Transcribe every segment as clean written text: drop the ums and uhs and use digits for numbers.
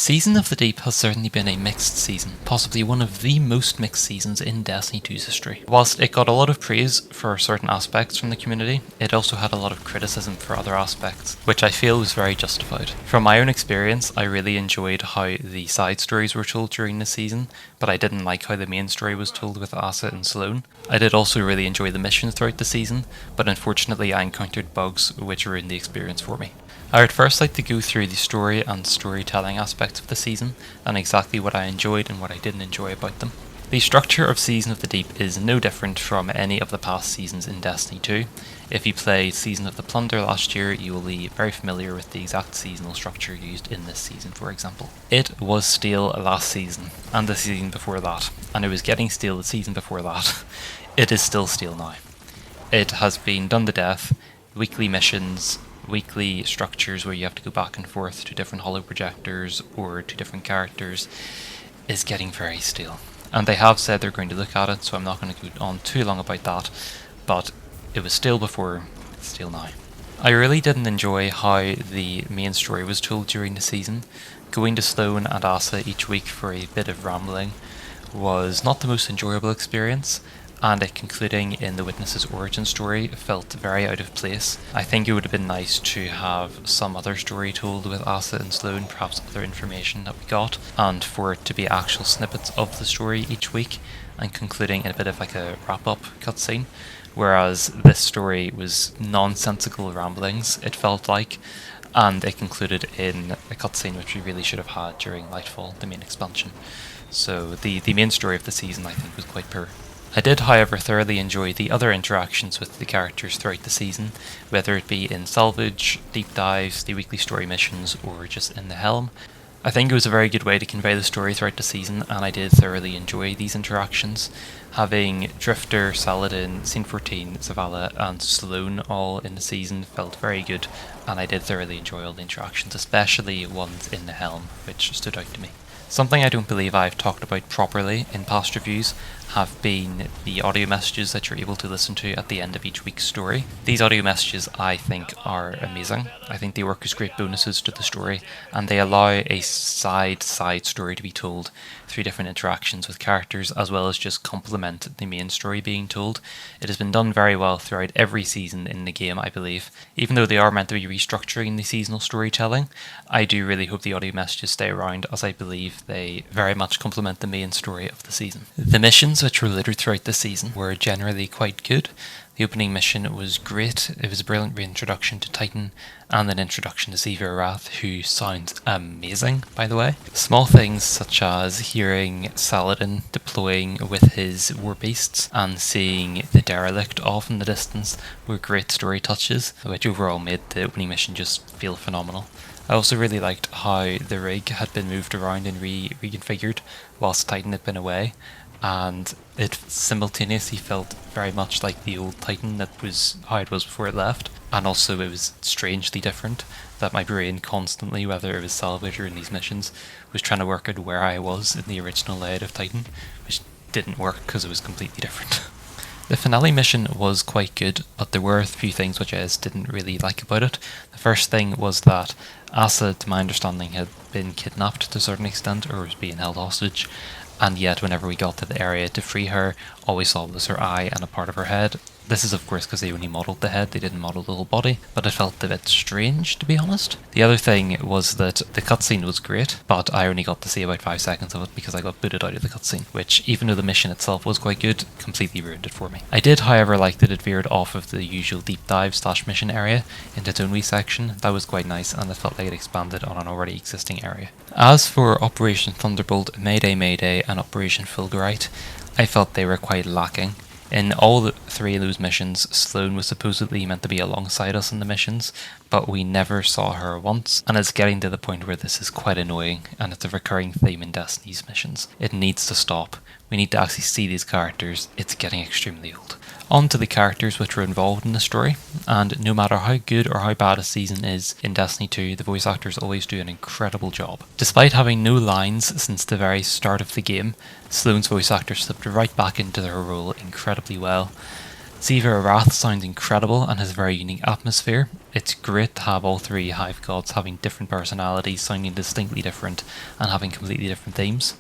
Season of the Deep has certainly been a mixed season, possibly one of the most mixed seasons in Destiny 2's history. Whilst it got a lot of praise for certain aspects from the community, it also had a lot of criticism for other aspects, which I feel was very justified. From my own experience, I really enjoyed how the side stories were told during the season, but I didn't like how the main story was told with Asa and Sloane. I did also really enjoy the missions throughout the season, but unfortunately I encountered bugs which ruined the experience for me. I would first like to go through the story and storytelling aspects of the season, and exactly what I enjoyed and what I didn't enjoy about them. The structure of Season of the Deep is no different from any of the past seasons in Destiny 2. If you played Season of the Plunder last year, you will be very familiar with the exact seasonal structure used in this season, for example. It was stale last season, and the season before that, and it was getting stale the season before that. It is still stale now. It has been done to death, weekly missions, weekly structures where you have to go back and forth to different holo projectors or to different characters is getting very stale. And they have said they're going to look at it, so I'm not going to go on too long about that, but it was stale before, it's stale now. I really didn't enjoy how the main story was told during the season. Going to Sloane and Asa each week for a bit of rambling was not the most enjoyable experience, and it concluding in the Witness's origin story felt very out of place. I think it would have been nice to have some other story told with Asa and Sloane, perhaps other information that we got, and for it to be actual snippets of the story each week, and concluding in a bit of like a wrap-up cutscene, whereas this story was nonsensical ramblings, it felt like, and it concluded in a cutscene which we really should have had during Lightfall, the main expansion. So the main story of the season I think was quite poor. I did, however, thoroughly enjoy the other interactions with the characters throughout the season, whether it be in Salvage, deep dives, the weekly story missions, or just in the Helm. I think it was a very good way to convey the story throughout the season, and I did thoroughly enjoy these interactions. Having Drifter, Saladin, Scene 14, Zavala, and Sloane all in the season felt very good, and I did thoroughly enjoy all the interactions, especially ones in the Helm, which stood out to me. Something I don't believe I've talked about properly in past reviews have been the audio messages that you're able to listen to at the end of each week's story. These audio messages I think are amazing. I think they work as great bonuses to the story, and they allow a side story to be told through different interactions with characters, as well as just complement the main story being told. It has been done very well throughout every season in the game, I believe. Even though they are meant to be restructuring the seasonal storytelling, I do really hope the audio messages stay around, as I believe they very much complement the main story of the season. The missions which were littered throughout the season were generally quite good. The opening mission was great. It was a brilliant reintroduction to Titan and an introduction to Ziva Arath, who sounds amazing, by the way. Small things such as hearing Saladin deploying with his war beasts and seeing the derelict off in the distance were great story touches, which overall made the opening mission just feel phenomenal. I also really liked how the rig had been moved around and reconfigured whilst Titan had been away, and it simultaneously felt very much like the old Titan that was how it was before it left, and also it was strangely different, that my brain constantly, whether it was Salvage or in these missions, was trying to work out where I was in the original layout of Titan, which didn't work because it was completely different. The finale mission was quite good, but there were a few things which I just didn't really like about it. The first thing was that Asa, to my understanding, had been kidnapped to a certain extent, or was being held hostage, and yet whenever we got to the area to free her, all we saw was her eye and a part of her head. This is of course because they only modelled the head, they didn't model the whole body, but it felt a bit strange, to be honest. The other thing was that the cutscene was great, but I only got to see about 5 seconds of it because I got booted out of the cutscene, which, even though the mission itself was quite good, completely ruined it for me. I did, however, like that it veered off of the usual deep dive / mission area into its own wee section. That was quite nice, and it felt like it expanded on an already existing area. As for Operation Thunderbolt, Mayday Mayday, and Operation Fulgurite, I felt they were quite lacking. In all three of those missions, Sloane was supposedly meant to be alongside us in the missions, but we never saw her once, and it's getting to the point where this is quite annoying, and it's a recurring theme in Destiny's missions. It needs to stop. We need to actually see these characters. It's getting extremely old. On to the characters which were involved in the story, and no matter how good or how bad a season is in Destiny 2, the voice actors always do an incredible job. Despite having no lines since the very start of the game, Sloane's voice actor slipped right back into her role incredibly well. Ziva Arath sounds incredible and has a very unique atmosphere. It's great to have all three Hive Gods having different personalities, sounding distinctly different, and having completely different themes.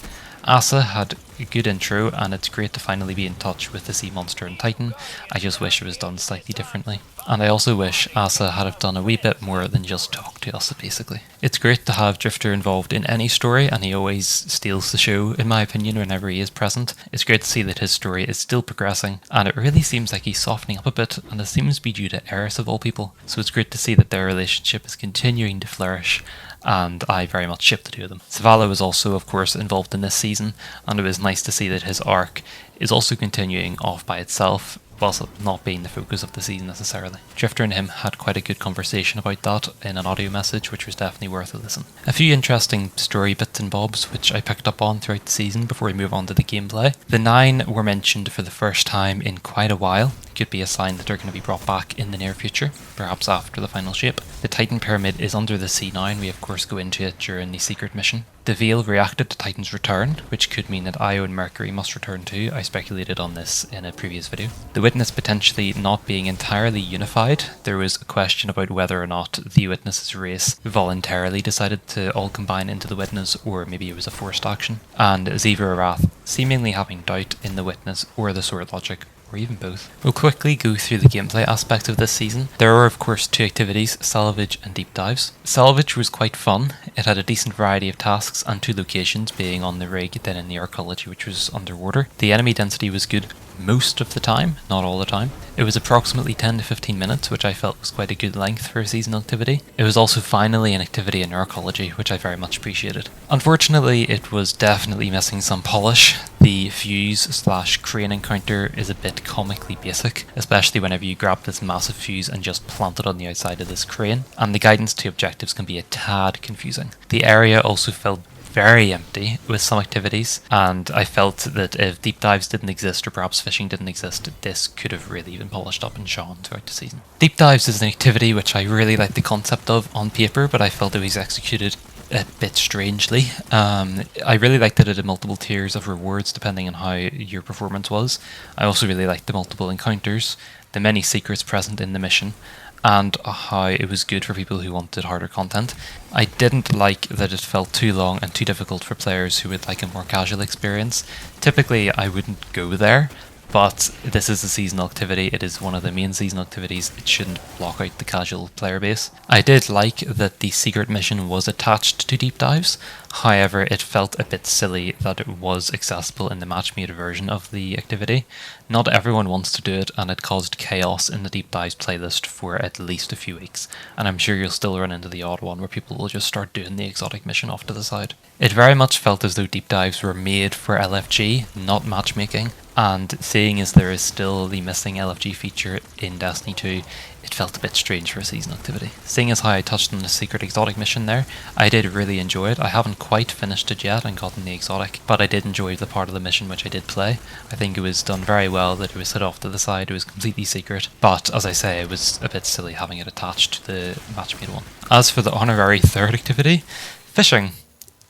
Asa had a good intro, and it's great to finally be in touch with the Sea Monster and Titan. I just wish it was done slightly differently. And I also wish Asa had have done a wee bit more than just talk to Asa, basically. It's great to have Drifter involved in any story, and he always steals the show, in my opinion, whenever he is present. It's great to see that his story is still progressing, and it really seems like he's softening up a bit, and it seems to be due to Eris of all people. So it's great to see that their relationship is continuing to flourish, and I very much ship the two of them. Zavala was also, of course, involved in this season, and it was nice to see that his arc is also continuing off by itself, whilst not being the focus of the season necessarily. Drifter and him had quite a good conversation about that in an audio message, which was definitely worth a listen. A few interesting story bits and bobs which I picked up on throughout the season before we move on to the gameplay. The 9 were mentioned for the first time in quite a while. Could be a sign that they're going to be brought back in the near future, perhaps after the final shape. The Titan Pyramid is under the sea now, and we of course go into it during the secret mission. The Veil reacted to Titan's return, which could mean that Io and Mercury must return too. I speculated on this in a previous video. The Witness potentially not being entirely unified. There was a question about whether or not the Witness's race voluntarily decided to all combine into the Witness, or maybe it was a forced action. And Ziva Arath seemingly having doubt in the Witness or the Sword Logic, or even both. We'll quickly go through the gameplay aspect of this season. There are of course 2 activities, Salvage and Deep Dives. Salvage was quite fun. It had a decent variety of tasks and 2 locations, being on the rig, then in the arcology, which was underwater. The enemy density was good most of the time, not all the time. It was approximately 10 to 15 minutes, which I felt was quite a good length for a seasonal activity. It was also finally an activity in arcology, which I very much appreciated. Unfortunately, it was definitely missing some polish. The fuse/crane encounter is a bit comically basic, especially whenever you grab this massive fuse and just plant it on the outside of this crane, and the guidance to objectives can be a tad confusing. The area also felt very empty with some activities, and I felt that if deep dives didn't exist, or perhaps fishing didn't exist, this could have really been polished up and shown throughout the season. Deep dives is an activity which I really like the concept of on paper, but I felt it was executed a bit strangely. I really liked that it had multiple tiers of rewards depending on how your performance was. I also really liked the multiple encounters, the many secrets present in the mission, and how it was good for people who wanted harder content. I didn't like that it felt too long and too difficult for players who would like a more casual experience. Typically I wouldn't go there, but this is a seasonal activity. It is one of the main seasonal activities. It shouldn't block out the casual player base. I did like that the secret mission was attached to deep dives. However, it felt a bit silly that it was accessible in the match-made version of the activity. Not everyone wants to do it, and it caused chaos in the deep dives playlist for at least a few weeks. And I'm sure you'll still run into the odd one where people will just start doing the exotic mission off to the side. It very much felt as though deep dives were made for LFG, not matchmaking. And seeing as there is still the missing LFG feature in Destiny 2, it felt a bit strange for a season activity. Seeing as how I touched on the secret exotic mission there, I did really enjoy it. I haven't quite finished it yet and gotten the exotic, but I did enjoy the part of the mission which I did play. I think it was done very well, that it was set off to the side, it was completely secret, but as I say, it was a bit silly having it attached to the match-made one. As for the honorary 3rd activity, fishing.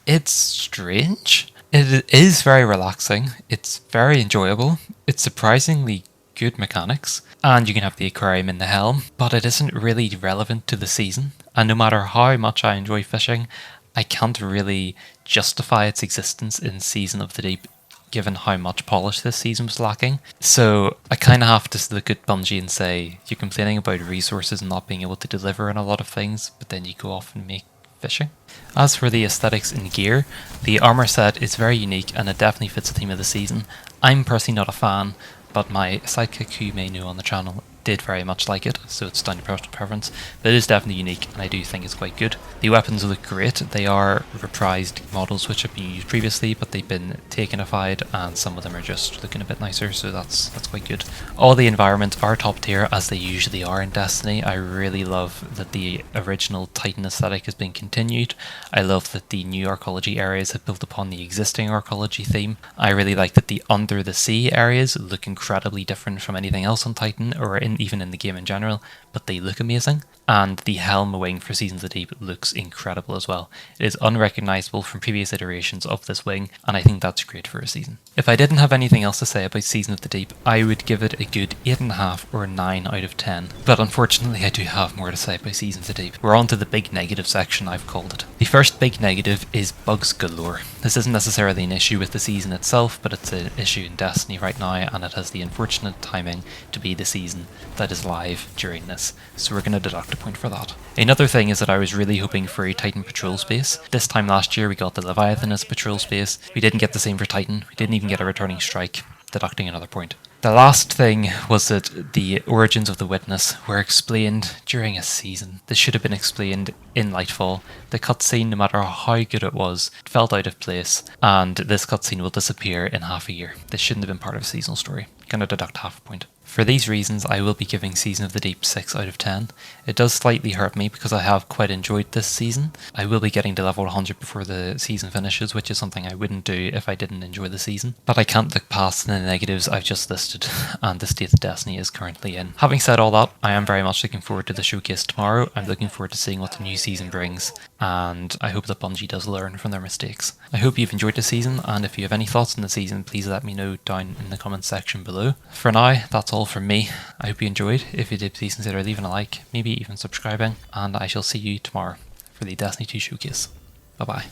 It's strange. It is very relaxing, it's very enjoyable, it's surprisingly good mechanics, and you can have the aquarium in the helm, but it isn't really relevant to the season, and no matter how much I enjoy fishing, I can't really justify its existence in Season of the Deep, given how much polish this season was lacking. So I kind of have to look at Bungie and say, you're complaining about resources and not being able to deliver on a lot of things, but then you go off and make fishing. As for the aesthetics in gear, the armor set is very unique and it definitely fits the theme of the season. I'm personally not a fan, but my sidekick who you may know on the channel did very much like it, so it's down to personal preference, but it is definitely unique and I do think it's quite good. The weapons look great. They are reprised models which have been used previously, but they've been takenified and some of them are just looking a bit nicer, so that's quite good. All the environments are top tier, as they usually are in Destiny. I really love that the original Titan aesthetic has been continued. I love that the new arcology areas have built upon the existing arcology theme. I really like that the under the sea areas look incredibly different from anything else on Titan, or even in the game in general, but they look amazing. and the helm wing for Seasons of the Deep looks incredible as well. It is unrecognisable from previous iterations of this wing, and I think that's great for a season. If I didn't have anything else to say about Season of the Deep, I would give it a good 8.5 or 9 out of 10. But unfortunately I do have more to say about Season of the Deep. We're on to the big negative section, I've called it. The first big negative is bugs galore. This isn't necessarily an issue with the season itself, but it's an issue in Destiny right now, and it has the unfortunate timing to be the season that is live during this, so we're going to deduct a point for that. Another thing is that I was really hoping for a Titan patrol space. This time last year we got the Leviathan as patrol space. We didn't get the same for Titan. We didn't even get a returning strike, deducting another point. The last thing was that the origins of the Witness were explained during a season. This should have been explained in Lightfall. The cutscene, no matter how good it was, felt out of place, and this cutscene will disappear in half a year. This shouldn't have been part of a seasonal story. Gonna deduct half a point. For these reasons, I will be giving Season of the Deep 6 out of 10. It does slightly hurt me because I have quite enjoyed this season. I will be getting to level 100 before the season finishes, which is something I wouldn't do if I didn't enjoy the season. But I can't look past the negatives I've just listed and the state that Destiny is currently in. Having said all that, I am very much looking forward to the showcase tomorrow. I'm looking forward to seeing what the new season brings, and I hope that Bungie does learn from their mistakes. I hope you've enjoyed the season, and if you have any thoughts on the season, please let me know down in the comments section below. For now, that's all from me. I hope you enjoyed. If you did, please consider leaving a like, maybe even subscribing, and I shall see you tomorrow for the Destiny 2 showcase. Bye bye.